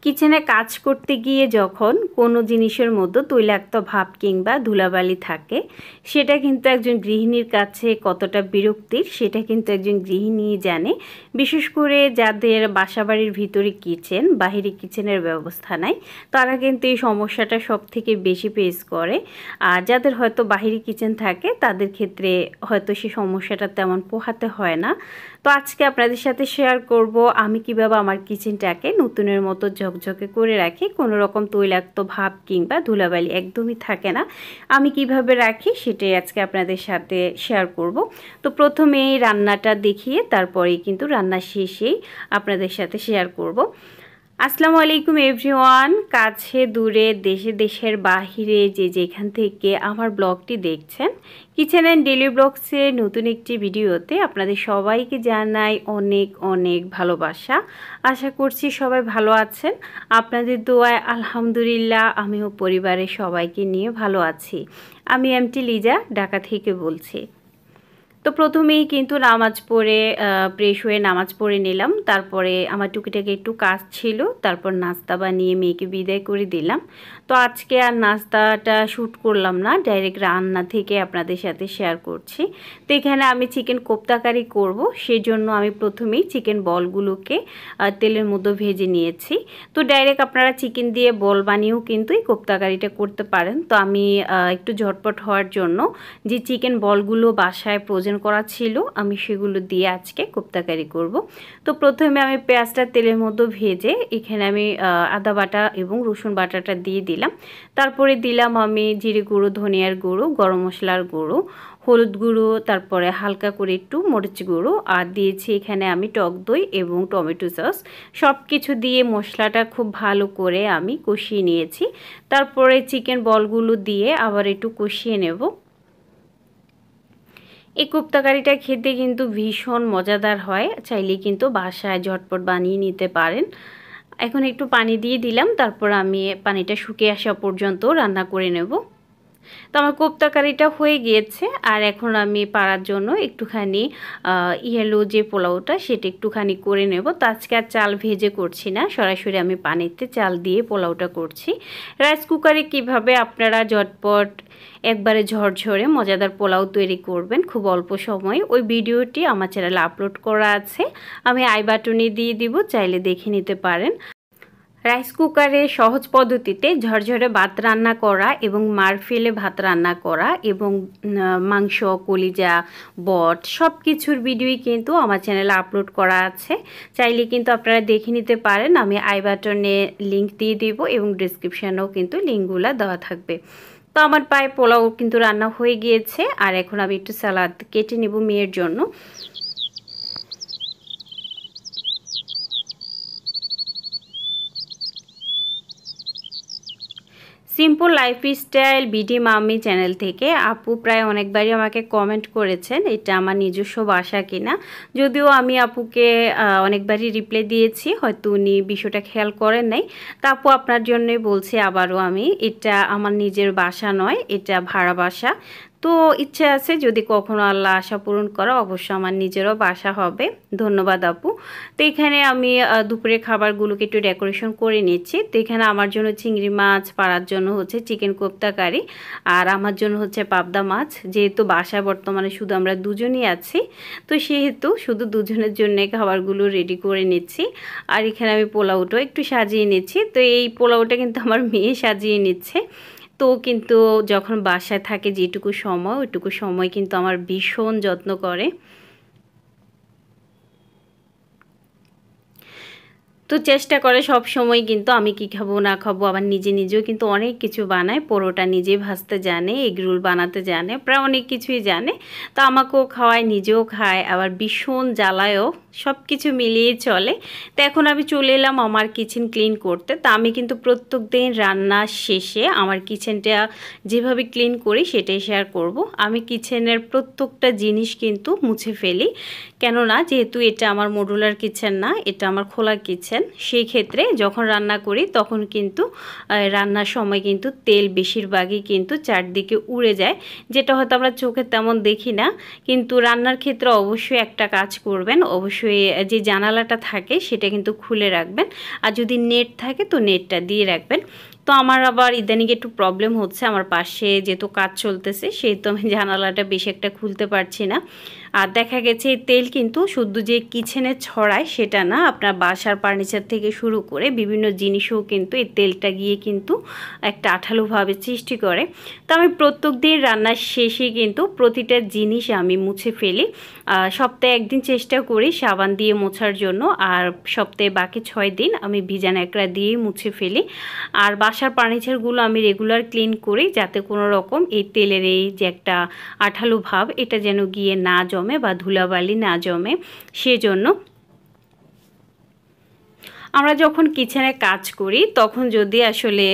কিচেনে কাজ করতে গিয়ে যখন কোনো জিনিসের মধ্যে তৈলাক্ত ভাব কিংবা ধুলাবালি থাকে, সেটা কিন্তু একজন গৃহিণীর কাছে কতটা বিরক্তির সেটা কিন্তু একজন গৃহিণী জানে। বিশেষ করে যাদের বাসাবাড়ির ভিতরে কিচেন, বাহিরে কিচেনের ব্যবস্থা নাই, তারা কিন্তু এই সমস্যাটা সব থেকে বেশি ফেস করে। আর যাদের হয়তো বাহিরে কিচেন থাকে তাদের ক্ষেত্রে হয়তো সেই সমস্যাটা তেমন পোহাতে হয় না। তো আজকে আপনাদের সাথে শেয়ার করব আমি কিভাবে আমার কিচেনটাকে নতুনের মতো ঝকঝকে করে রাখি, কোনো রকম তৈলাক্ত ভাব কিংবা ধুলাবালি একদমই থাকে না। আমি কিভাবে রাখি সেটাই আজকে আপনাদের সাথে শেয়ার করব। তো প্রথমেই রান্নাটা দেখিয়ে তারপরেই কিন্তু রান্না শেষেই আপনাদের সাথে শেয়ার করব। আসসালামু আলাইকুম এভরিওয়ান, কাছে দূরে দেশে দেশের বাহিরে যে যেখান থেকে আমার ব্লগটি দেখছেন, কিচেন অ্যান্ড ডেলি ব্লগসের নতুন একটি ভিডিওতে আপনাদের সবাইকে জানাই অনেক অনেক ভালোবাসা। আশা করছি সবাই ভালো আছেন। আপনাদের দোয়ায় আলহামদুলিল্লাহ আমিও পরিবারের সবাইকে নিয়ে ভালো আছি। আমি এমটি লিজা ঢাকা থেকে বলছি। তো প্রথমেই কিন্তু নামাজ পড়ে ফ্রেশ হয়ে নামাজ পড়ে নিলাম। তারপরে আমার টুকিটাকি একটু কাজ ছিল, তারপর নাস্তা বানিয়ে মেয়েকে বিদায় করে দিলাম। তো আজকে আর নাস্তাটা শ্যুট করলাম না, ডাইরেক্ট রান্না থেকে আপনাদের সাথে শেয়ার করছি। তো এখানে আমি চিকেন কোপ্তা কারি করব, সেজন্য আমি প্রথমেই চিকেন বলগুলোকে তেলের মধ্যে ভেজে নিয়েছি। তো ডাইরেক্ট আপনারা চিকেন দিয়ে বল বানিয়েও কিন্তু এই কোপ্তা কারিটা করতে পারেন। তো আমি একটু ঝটপট হওয়ার জন্য যে চিকেন বলগুলো বাসায় প্রয়োজন করা ছিল আমি সেগুলো দিয়ে আজকে কোপ্তা কারি করব। তো প্রথমে আমি পেঁয়াজটা তেলের মধ্যে ভেজে এখানে আমি আদা বাটা এবং রসুন বাটাটা দিয়ে দিলাম। তারপরে দিলাম আমি জিরে গুঁড়ো, ধনিয়ার গুঁড়ো, গরম মশলার গুঁড়ো, হলুদ গুঁড়ো, তারপরে হালকা করে একটু মরিচ গুঁড়ো, আর দিয়েছি এখানে আমি টক দই এবং টমেটো সস। সব কিছু দিয়ে মশলাটা খুব ভালো করে আমি কষিয়ে নিয়েছি। তারপরে চিকেন বলগুলো দিয়ে আবার একটু কষিয়ে নেব। এই কোপ্তা কারিটা খেতে কিন্তু ভীষণ মজাদার হয়, চাইলে কিন্তু বাসায় ঝটপট বানিয়ে নিতে পারেন। এখন একটু পানি দিয়ে দিলাম, তারপর আমি পানিটা শুকিয়ে আসা পর্যন্ত রান্না করে নেব। তো আমার কোপ্তা কারিটা হয়ে গিয়েছে, আর এখন আমি পাড়ার জন্য একটুখানি ইয়েলো যে পোলাওটা সেটা একটুখানি করে নেব। তো আজকে আর চাল ভেজে করছি না, সরাসরি আমি পানিতে চাল দিয়ে পোলাওটা করছি। রাইস কুকারে কিভাবে আপনারা ঝটপট একবারে ঝরঝরে মজাদার পোলাও তৈরি করবেন খুব অল্প সময়ে, ওই ভিডিওটি আমার চ্যানেলে আপলোড করা আছে, আমি আই বাটনে দিয়ে দিব, চাইলে দেখে নিতে পারেন। রাইস কুকারে সহজ পদ্ধতিতে ঝরঝরে ভাত রান্না করা এবং মার ফেলে ভাত রান্না করা এবং মাংস, কলিজা, বট সব কিছুর ভিডিওই কিন্তু আমার চ্যানেলে আপলোড করা আছে, চাইলে কিন্তু আপনারা দেখে নিতে পারেন। আমি আই বাটনে লিঙ্ক দিয়ে দিব এবং ডিসক্রিপশানেও কিন্তু লিঙ্কগুলো দেওয়া থাকবে। তো আমার প্রায় পোলাও কিন্তু রান্না হয়ে গিয়েছে, আর এখন আমি একটু সালাদ কেটে নেব মেয়ের জন্য। Simple lifestyle BD mummy channel থেকে আপু প্রায় অনেকবারই আমাকে কমেন্ট করেছেন এটা আমার নিজস্ব বাসা কিনা। যদিও আমি আপুকে অনেকবারই রিপ্লাই দিয়েছি, হয়তো উনি বিষয়টা খেয়াল করেন নাই। তা আপু আপনার জন্যই বলছি আবারও, আমি এটা আমার নিজের বাসা নয়, এটা ভাড়া বাসা। তো ইচ্ছে আছে যদি কখনো আল্লাহ আশা পূরণ করা, অবশ্য আমার নিজেরও বাসা হবে। ধন্যবাদ আপু। তো এখানে আমি দুপুরের খাবারগুলোকে একটু ডেকোরেশন করে নিচ্ছি। তো এখানে আমার জন্য চিংড়ি মাছ, পাড়ার জন্য হচ্ছে চিকেন কোপ্তা কারি, আর আমার জন্য হচ্ছে পাবদা মাছ। যেহেতু বাসায় বর্তমানে শুধু আমরা দুজনই আছি, তো সেহেতু শুধু দুজনের জন্য খাবারগুলো রেডি করে নিচ্ছি। আর এখানে আমি পোলাওটাও একটু সাজিয়ে নিচ্ছি। তো এই পোলাওটা কিন্তু আমার মেয়ে সাজিয়ে নিচ্ছে। তো কিন্তু যখন বাসায় থাকে যেটুকু সময়, ওইটুকু সময় কিন্তু আমার ভীষণ যত্ন করে। তো চেষ্টা করে সব সময় কিন্তু আমি কি খাবো না খাবো, আবার নিজেও কিন্তু অনেক কিছু বানায়। পরোটা নিজে ভাজতে জানে, এগ রোল বানাতে জানে, প্রায় অনেক কিছুই জানে। তো আমাকেও খাওয়ায়, নিজেও খায়, আবার ভীষণ জ্বালায়ও, সব কিছু মিলিয়ে চলে। তো এখন আমি চলে এলাম আমার কিচেন ক্লিন করতে। তা আমি কিন্তু প্রত্যেক দিন রান্নার শেষে আমার কিচেনটা যেভাবে ক্লিন করি সেটাই শেয়ার করব। আমি কিচেনের প্রত্যেকটা জিনিস কিন্তু মুছে ফেলি, কেননা যেহেতু এটা আমার মডুলার কিচেন না, এটা আমার খোলা কিচেন। সেই ক্ষেত্রে যখন রান্না করি তখন কিন্তু রান্নার সময় কিন্তু তেল বেশিরভাগই কিন্তু চারদিকে উড়ে যায়, যেটা হয়তো আমরা চোখে তেমন দেখি না। কিন্তু রান্নার ক্ষেত্রে অবশ্যই একটা কাজ করবেন, অবশ্যই অবশ্যই যে জানালাটা থাকে সেটা কিন্তু খুলে রাখবেন, আর যদি নেট থাকে তো নেটটা দিয়ে রাখবেন। তো আমার আবার ইদানিং একটু প্রবলেম হচ্ছে, আমার পাশে যেহেতু কাজ চলতেছে সেহেতু আমি জানালাটা বেশি একটা খুলতে পারছি না। আর দেখা গেছে এই তেল কিন্তু শুধু যে কিচেনে ছড়ায় সেটা না, আপনার বাসার ফার্নিচার থেকে শুরু করে বিভিন্ন জিনিসেও কিন্তু এই তেলটা গিয়ে কিন্তু একটা আঠালোভাবে সৃষ্টি করে। তো আমি প্রত্যেক দিন রান্নার শেষে কিন্তু প্রতিটা জিনিস আমি মুছে ফেলি। সপ্তাহে একদিন চেষ্টা করি সাবান দিয়ে মোছার জন্য, আর সপ্তাহে বাকি 6 দিন আমি ভিজা ন্যাকড়া দিয়েই মুছে ফেলি। আর বাসার ফার্নিচারগুলো আমি রেগুলার ক্লিন করি, যাতে কোনো রকম এই তেলের এই যে একটা আঠালো ভাব এটা যেন গিয়ে না জমে বা ধুলাবালি না জমে। সেজন্য আমরা যখন কিচেনে কাজ করি তখন যদি আসলে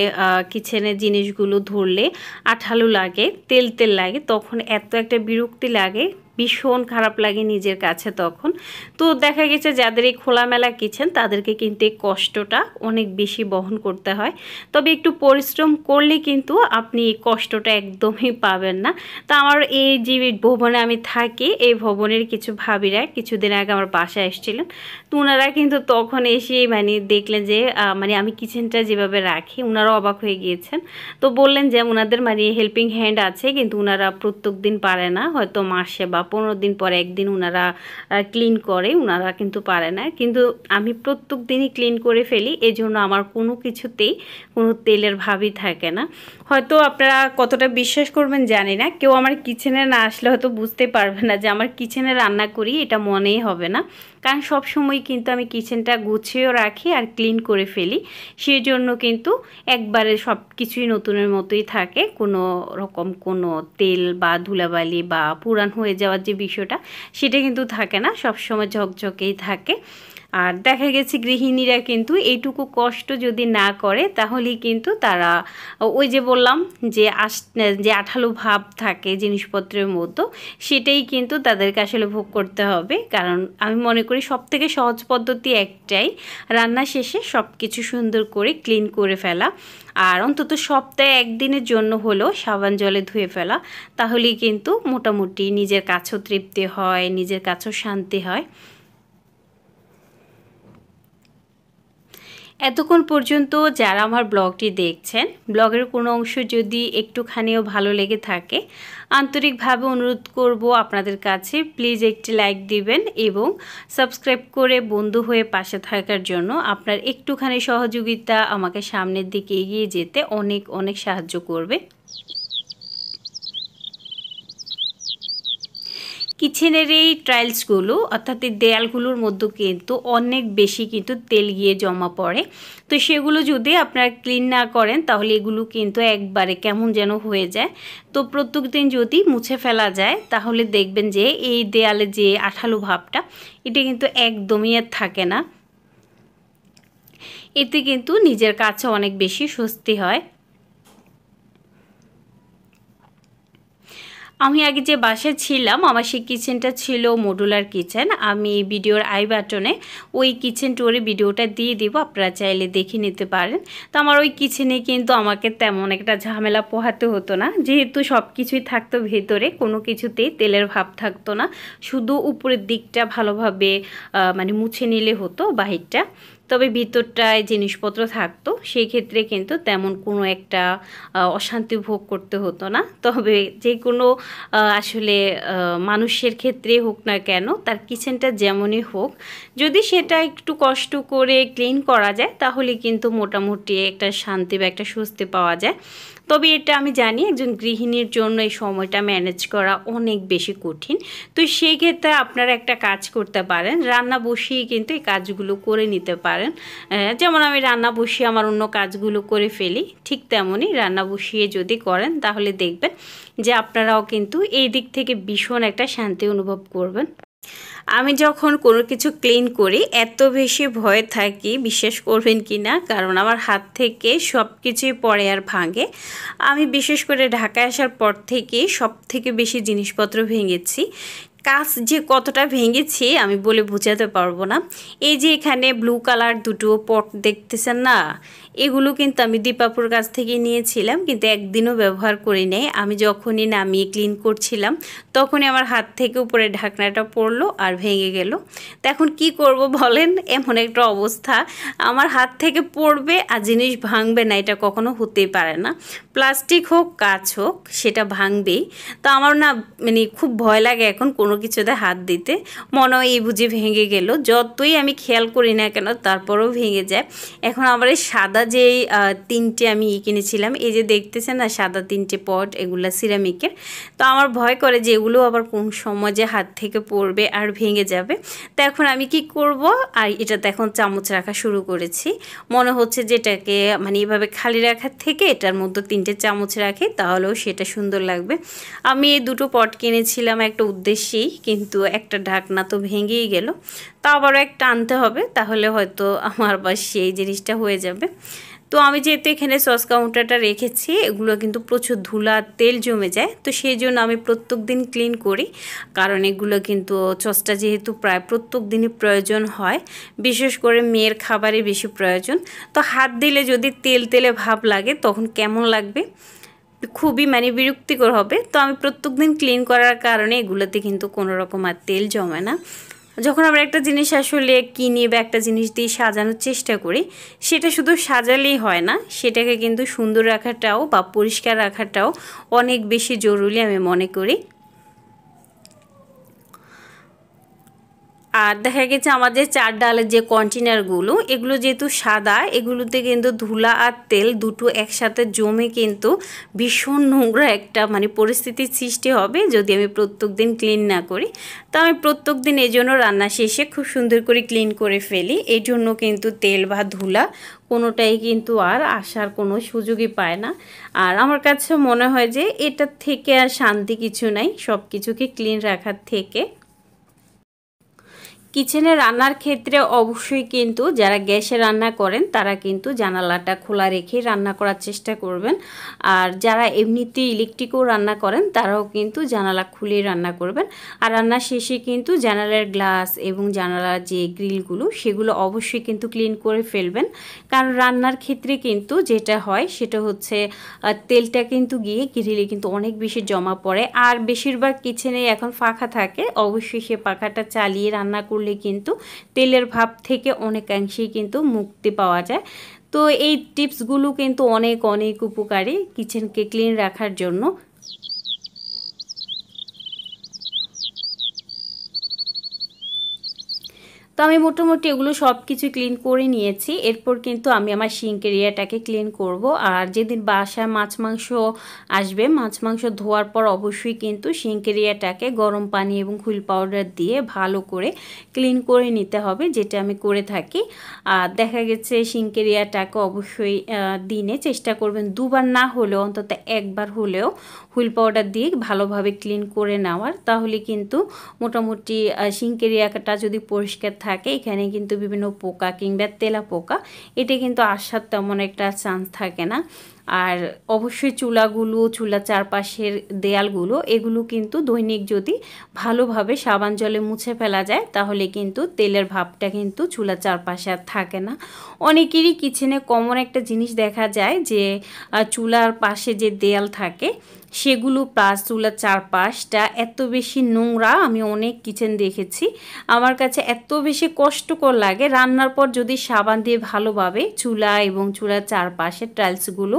কিচেনের জিনিসগুলো ধরলে আঠালো লাগে, তেল তেল লাগে, তখন এত একটা বিরক্তি লাগে, ভীষণ খারাপ লাগে নিজের কাছে তখন। তো দেখা গেছে যাদের এই খোলামেলা কিচেন তাদেরকে কিন্তু এই কষ্টটা অনেক বেশি বহন করতে হয়। তবে একটু পরিশ্রম করলে কিন্তু আপনি এই কষ্টটা একদমই পাবেন না। তো আমার এই যে ভবনে আমি থাকি, এই ভবনের কিছু ভাবিরা কিছুদিন আগে আমার বাসায় এসেছিলেন। তো ওনারা কিন্তু তখন এসে মানে দেখলেন যে মানে আমি কিচেনটা যেভাবে রাখি, ওনারা অবাক হয়ে গিয়েছেন। তো বললেন যে ওনাদের মানে হেল্পিং হ্যান্ড আছে, কিন্তু ওনারা প্রত্যেক দিন পারে না, হয়তো মাসে বা 15 দিন পরে একদিন ওনারা ক্লিন করে, ওনারা কিন্তু পারে না। কিন্তু আমি প্রত্যেক দিনই ক্লিন করে ফেলি, এই জন্য আমার কোনো কিছুতেই কোনো তেলের ভাবই থাকে না। হয়তো আপনারা কতটা বিশ্বাস করবেন জানি না, কেউ আমার কিচেনে না আসলে হয়তো বুঝতে পারবে না যে আমার কিচেনে রান্না করি, এটা মনেই হবে না। কারণ সব সময় কিন্তু আমি কিচেনটা গুছিয়েও রাখি আর ক্লিন করে ফেলি, সেই জন্য কিন্তু একবারে সব কিছুই নতুনের মতোই থাকে, কোনো রকম কোনো তেল বা ধুলাবালি বা পুরান হয়ে যাওয়ার যে বিষয়টা সেটা কিন্তু থাকে না, সব সময় ঝকঝকেই থাকে। আর দেখা গেছে গৃহিণীরা কিন্তু এইটুকু কষ্ট যদি না করে তাহলেই কিন্তু তারা ওই যে বললাম যে যে আঠালো ভাব থাকে জিনিসপত্রের মতো, সেটাই কিন্তু তাদেরকে আসলে ভোগ করতে হবে। কারণ আমি মনে করি সবথেকে সহজ পদ্ধতি একটাই, রান্না শেষে সব কিছু সুন্দর করে ক্লিন করে ফেলা, আর অন্তত সপ্তাহে একদিনের জন্য হলেও সাবান জলে ধুয়ে ফেলা। তাহলেই কিন্তু মোটামুটি নিজের কাছেও তৃপ্তি হয়, নিজের কাছেও শান্তি হয়। এতক্ষণ পর্যন্ত যারা আমার ব্লগটি দেখছেন, ব্লগের কোনো অংশ যদি একটুখানিও ভালো লেগে থাকে, আন্তরিকভাবে অনুরোধ করব আপনাদের কাছে প্লিজ একটি লাইক দিবেন এবং সাবস্ক্রাইব করে বন্ধু হয়ে পাশে থাকার জন্য। আপনার একটুখানি সহযোগিতা আমাকে সামনের দিকে এগিয়ে যেতে অনেক অনেক সাহায্য করবে। কিচেনের এই টাইলসগুলো অর্থাৎ এই দেয়ালগুলোর মধ্যে কিন্তু অনেক বেশি কিন্তু তেল গিয়ে জমা পড়ে। তো সেগুলো যদি আপনারা ক্লিন না করেন তাহলে এগুলো কিন্তু একবারে কেমন যেন হয়ে যায়। তো প্রত্যেক দিন যদি মুছে ফেলা যায় তাহলে দেখবেন যে এই দেয়ালে যে আঠালো ভাবটা এটা কিন্তু একদমই আর থাকে না। এতে কিন্তু নিজের কাছে অনেক বেশি স্বস্তি হয়। আমি আগে যে বাসায় ছিলাম আমার সেই কিচেনটা ছিল মডুলার কিচেন। আমি ভিডিওর আই বাটনে ওই কিচেন ট্যুরের ভিডিওটা দিয়ে দিব, আপনারা চাইলে দেখে নিতে পারেন। তো আমার ওই কিচেনে কিন্তু আমাকে তেমন একটা ঝামেলা পোহাতে হতো না, যেহেতু সব কিছুই থাকতো ভেতরে, কোনো কিছুতেই তেলের ভাব থাকতো না, শুধু উপরের দিকটা ভালোভাবে মানে মুছে নিলে হতো বাহিরটা। তবে ভিতরটায় জিনিসপত্র থাকতো, সেই ক্ষেত্রে কিন্তু তেমন কোনো একটা অশান্তি ভোগ করতে হতো না। তবে যে কোনো আসলে মানুষের ক্ষেত্রে হোক না কেন, তার কিচেনটা যেমনই হোক, যদি সেটা একটু কষ্ট করে ক্লিন করা যায় তাহলে কিন্তু মোটামুটি একটা শান্তি বা একটা স্বস্তি পাওয়া যায়। তবে এটা আমি জানি একজন গৃহিণীর জন্য এই সময়টা ম্যানেজ করা অনেক বেশি কঠিন। তো সেই ক্ষেত্রে আপনারা একটা কাজ করতে পারেন, রান্না বসিয়ে কিন্তু এই কাজগুলো করে নিতে পারেন। যেমন আমি রান্না বসিয়ে আমার অন্য কাজগুলো করে ফেলি, ঠিক তেমনই রান্না বসিয়ে যদি করেন তাহলে দেখবেন যে আপনারাও কিন্তু এই দিক থেকে ভীষণ একটা শান্তি অনুভব করবেন। আমি যখন কোনো কিছু ক্লিন করি এত বেশি ভয় থাকি, বিশ্বাস করবেন কি না, কারণ আমার হাত থেকে সব কিছুই পড়ে আর ভাঙে। আমি বিশেষ করে ঢাকায় আসার পর থেকে সব থেকে বেশি জিনিসপত্র ভেঙেছি। কাজ যে কতটা ভেঙেছি আমি বলে বোঝাতে পারবো না। এই যে এখানে ব্লু কালার দুটো পট দেখতেছেন না, এগুলো কিন্তু আমি দীপাপুর কাছ থেকে নিয়েছিলাম, কিন্তু একদিনও ব্যবহার করি নাই। আমি যখনই নামিয়ে ক্লিন করছিলাম তখনই আমার হাত থেকে উপরে ঢাকনাটা পড়লো আর ভেঙে গেল। তো এখন কি করব বলেন, এমন একটা অবস্থা, আমার হাত থেকে পড়বে আর জিনিস ভাঙবে না, এটা কখনো হতেই পারে না। প্লাস্টিক হোক কাঁচ হোক সেটা ভাঙবেই। তো আমার না মানে খুব ভয় লাগে এখন কোনো কিছুতে হাত দিতে, মনে হয় এই বুঝি ভেঙে গেল। যতই আমি খেয়াল করি না কেন তারপরেও ভেঙে যায়। এখন আমার এই সাদা যে 3টে আমি কিনেছিলাম, এই যে দেখতেছেন না সাদা 3টে পট, এগুলা সিরামিকের। তো আমার ভয় করে যে এগুলো আবার কোন সময় যে হাত থেকে পড়বে আর ভেঙে যাবে। তো এখন আমি কি করব, আর এটাতে এখন চামচ রাখা শুরু করেছি। মনে হচ্ছে যে এটাকে মানে এভাবে খালি রাখার থেকে এটার মধ্যে 3টে চামচ রাখি, তাহলেও সেটা সুন্দর লাগবে। আমি এই 2টো পট কিনেছিলাম একটা উদ্দেশ্যেই, কিন্তু একটা ঢাকনা তো ভেঙেই গেল। তা আবারও একটা আনতে হবে, তাহলে হয়তো আমার আবার সেই জিনিসটা হয়ে যাবে। তো আমি যেহেতু এখানে সস কাউন্টারটা রেখেছি, এগুলো কিন্তু প্রচুর ধুলা তেল জমে যায়, তো সেই জন্য আমি প্রত্যেক দিন ক্লিন করি। কারণ এগুলো কিন্তু সসটা যেহেতু প্রায় প্রত্যেক দিনই প্রয়োজন হয়, বিশেষ করে মেয়ের খাবারে বেশি প্রয়োজন। তো হাত দিলে যদি তেল তেলে ভাব লাগে তখন কেমন লাগবে, খুবই মানে বিরক্তিকর হবে। তো আমি প্রত্যেক দিন ক্লিন করার কারণে এগুলোতে কিন্তু কোনো রকম আর তেল জমে না। যখন আমরা একটা জিনিস আসলে কিনি বা একটা জিনিস দিয়ে সাজানোর চেষ্টা করি, সেটা শুধু সাজালেই হয় না, সেটাকে কিন্তু সুন্দর রাখাটাও বা পরিষ্কার রাখাটাও অনেক বেশি জরুরি আমি মনে করি। আর দেখা গেছে আমাদের চার ডালের যে কন্টেনারগুলো, এগুলো যেহেতু সাদা, এগুলোতে কিন্তু ধুলা আর তেল দুটো একসাথে জমে কিন্তু ভীষণ নোংরা একটা মানে পরিস্থিতির সৃষ্টি হবে যদি আমি প্রত্যেক দিন ক্লিন না করি। তো আমি প্রত্যেক দিন এই জন্য রান্না শেষে খুব সুন্দর করে ক্লিন করে ফেলি। এই জন্য কিন্তু তেল বা ধুলা কোনোটাই কিন্তু আর আসার কোনো সুযোগই পায় না। আর আমার কাছে মনে হয় যে এটার থেকে আর শান্তি কিছু নাই, সব কিছুকে ক্লিন রাখার থেকে। কিচেনে রান্নার ক্ষেত্রে অবশ্যই কিন্তু যারা গ্যাসে রান্না করেন তারা কিন্তু জানালাটা খোলা রেখে রান্না করার চেষ্টা করবেন। আর যারা এমনিতেই ইলেকট্রিকও রান্না করেন তারাও কিন্তু জানালা খুলে রান্না করবেন। আর রান্নার শেষে কিন্তু জানালার গ্লাস এবং জানালার যে গ্রিলগুলো সেগুলো অবশ্যই কিন্তু ক্লিন করে ফেলবেন। কারণ রান্নার ক্ষেত্রে কিন্তু যেটা হয় সেটা হচ্ছে তেলটা কিন্তু গিয়ে গ্রিলে কিন্তু অনেক বেশি জমা পড়ে। আর বেশিরভাগ কিচেনে এখন পাখা থাকে, অবশ্যই সে পাখাটা চালিয়ে রান্না করলে কিন্তু তেলের ভাব থেকে অনেকাংশেই কিন্তু মুক্তি পাওয়া যায়। তো এই টিপসগুলো কিন্তু অনেক অনেক উপকারী কিচেনকে ক্লিন রাখার জন্য। তো আমি মোটামুটি এগুলো সব কিছু ক্লিন করে নিয়েছি। এরপর কিন্তু আমি আমার সিঙ্ক এরিয়াটাকে ক্লিন করব। আর যেদিন বাসায় মাছ মাংস আসবে, মাছ মাংস ধোয়ার পর অবশ্যই কিন্তু সিঙ্ক এরিয়াটাকে গরম পানি এবং হুইল পাউডার দিয়ে ভালো করে ক্লিন করে নিতে হবে, যেটা আমি করে থাকি। আর দেখা গেছে সিঙ্ক এরিয়াটাকে অবশ্যই দিনে চেষ্টা করবেন দুবার না হলেও অন্তত একবার হলেও হুইল পাউডার দিয়ে ভালোভাবে ক্লিন করে নেওয়ার। তাহলে কিন্তু মোটামুটি সিঙ্ক এরিয়াটা যদি পরিষ্কার থাকে, এখানে কিন্তু বিভিন্ন পোকা কিংবা তেলা পোকা এটা কিন্তু আসার তেমন একটা চান্স থাকে না। আর অবশ্যই চুলাগুলো, চুলা চারপাশের দেয়ালগুলো, এগুলো কিন্তু দৈনিক যদি ভালোভাবে সাবান জলে মুছে ফেলা যায় তাহলে কিন্তু তেলের ভাবটা কিন্তু চুলা চারপাশে আর থাকে না। অনেকেরই কিচেনে কমন একটা জিনিস দেখা যায় যে চুলার পাশে যে দেয়াল থাকে সেগুলো প্লাস চুলার চারপাশটা এত বেশি নোংরা, আমি অনেক কিচেন দেখেছি। আমার কাছে এত বেশি কষ্টকর লাগে, রান্নার পর যদি সাবান দিয়ে ভালোভাবে চুলা এবং চুলার চারপাশের টাইলসগুলো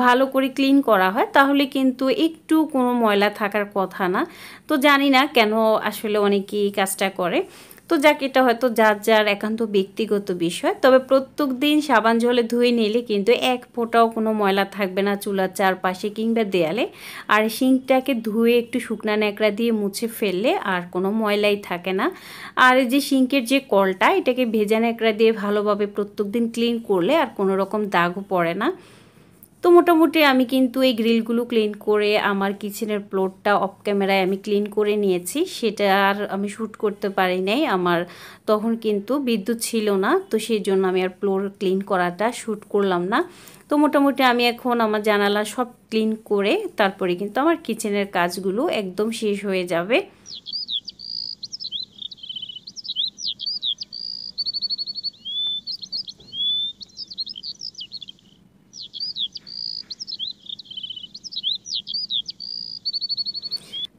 ভালো করে ক্লিন করা হয় তাহলে কিন্তু একটু কোনো ময়লা থাকার কথা না। তো জানি না কেন আসলে অনেকেই কাজটা করে। তো যাক, এটা হয়তো যার যার একান্ত ব্যক্তিগত বিষয়। তবে প্রত্যেক দিন সাবান জলে ধুয়ে নিলে কিন্তু এক ফোঁটাও কোনো ময়লা থাকবে না চুলার চারপাশে কিংবা দেয়ালে। আর সিঙ্কটাকে ধুয়ে একটু শুকনা ন্যাকড়া দিয়ে মুছে ফেললে আর কোনো ময়লাই থাকে না। আর এই যে সিঙ্কের যে কলটা, এটাকে ভেজা ন্যাকড়া দিয়ে ভালোভাবে প্রত্যেক দিন ক্লিন করলে আর কোনো রকম দাগও পড়ে না। তো মোটামুটি আমি কিন্তু এই গ্রিলগুলো ক্লিন করে আমার কিচেনের ফ্লোরটা অফ ক্যামেরায় আমি ক্লিন করে নিয়েছি। সেটা আর আমি শ্যুট করতে পারি নাই, আমার তখন কিন্তু বিদ্যুৎ ছিল না, তো সেই জন্য আমি আর ফ্লোর ক্লিন করাটা শ্যুট করলাম না। তো মোটামুটি আমি এখন আমার জানালা সব ক্লিন করে তারপরে কিন্তু আমার কিচেনের কাজগুলো একদম শেষ হয়ে যাবে।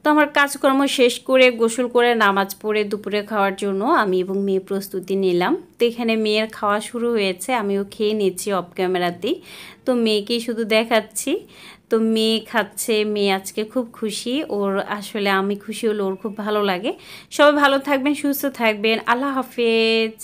তো আমার কাজকর্ম শেষ করে গোসল করে নামাজ পড়ে দুপুরে খাওয়ার জন্য আমি এবং মেয়ে প্রস্তুতি নিলাম। তো এখানে মেয়ের খাওয়া শুরু হয়েছে, আমিও খেয়ে নিচ্ছি অফ ক্যামেরাতেই। তো মেয়েকেই শুধু দেখাচ্ছি। তো মেয়ে খাচ্ছে, মেয়ে আজকে খুব খুশি, ওর আসলে আমি খুশি হলে ওর খুব ভালো লাগে। সবাই ভালো থাকবেন, সুস্থ থাকবেন, আল্লাহ হাফেজ।